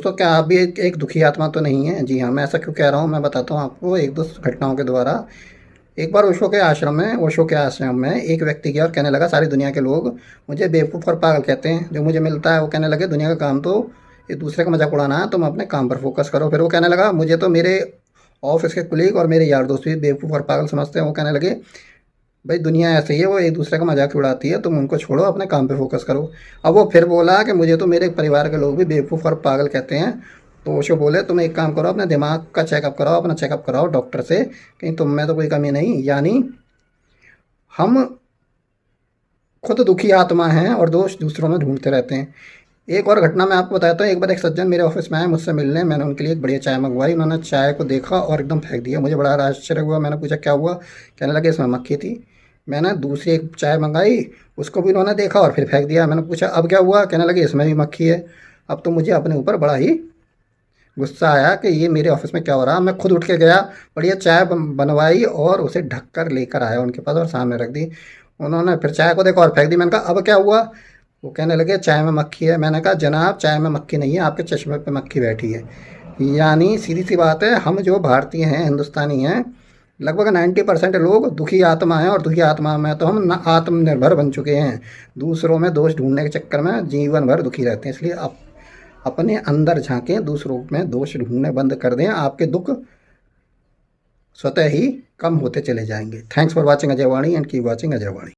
दोस्तों, क्या आप भी एक दुखी आत्मा तो नहीं है? जी हाँ, मैं ऐसा क्यों कह रहा हूँ मैं बताता हूँ आपको एक दो घटनाओं के द्वारा। एक बार ओशो के आश्रम में एक व्यक्ति गया और कहने लगा सारी दुनिया के लोग मुझे बेवकूफ़ और पागल कहते हैं। जो मुझे मिलता है वो कहने लगे दुनिया का काम तो एक दूसरे का मजाक उड़ाना है, तुम अपने काम पर फोकस करो। फिर वो कहने लगा मुझे तो मेरे ऑफिस के कुलीग और मेरे यार दोस्त भी बेवकूफ़ और पागल समझते हैं। वो कहने लगे भाई दुनिया ऐसे ही है, वो एक दूसरे का मजाक उड़ाती है, तुम उनको छोड़ो, अपने काम पे फोकस करो। अब वो फिर बोला कि मुझे तो मेरे परिवार के लोग भी बेवकूफ़ और पागल कहते हैं। तो ओशो बोले तुम एक काम करो, अपने दिमाग का चेकअप कराओ, अपना चेकअप कराओ डॉक्टर से, कहीं तुम में तो कोई कमी नहीं। यानी हम खुद दुखी आत्मा हैं और दोष दूसरों में ढूंढते रहते हैं। एक और घटना मैं आपको बताता हूँ। एक बार एक सज्जन मेरे ऑफिस में आए मुझसे मिलने। मैंने उनके लिए एक बढ़िया चाय मंगवाई। उन्होंने चाय को देखा और एकदम फेंक दिया। मुझे बड़ा आश्चर्य हुआ। मैंने पूछा क्या हुआ? कहने लगे इसमें मक्खी थी। मैंने दूसरी एक चाय मंगाई, उसको भी उन्होंने देखा और फिर फेंक दिया। मैंने पूछा अब क्या हुआ? कहने लगे इसमें भी मक्खी है। अब तो मुझे अपने ऊपर बड़ा ही गुस्सा आया कि ये मेरे ऑफिस में क्या हो रहा। मैं खुद उठ के गया, बढ़िया चाय बनवाई और उसे ढक कर लेकर आया उनके पास और सामने रख दी। उन्होंने फिर चाय को देखा और फेंक दी। मैंने कहा अब क्या हुआ? वो कहने लगे चाय में मक्खी है। मैंने कहा जनाब चाय में मक्खी नहीं है, आपके चश्मे पे मक्खी बैठी है। यानी सीधी सी बात है, हम जो भारतीय हैं, हिंदुस्तानी हैं, लगभग 90% लोग दुखी आत्मा हैं और दुखी आत्मा में तो हम न आत्मनिर्भर बन चुके हैं। दूसरों में दोष ढूंढने के चक्कर में जीवन भर दुखी रहते हैं। इसलिए आप अपने अंदर झांकें, दूसरों में दोष ढूंढने बंद कर दें, आपके दुख स्वतः ही कम होते चले जाएंगे। Thanks for watching Ajay Vani and keep watching Ajay Vani.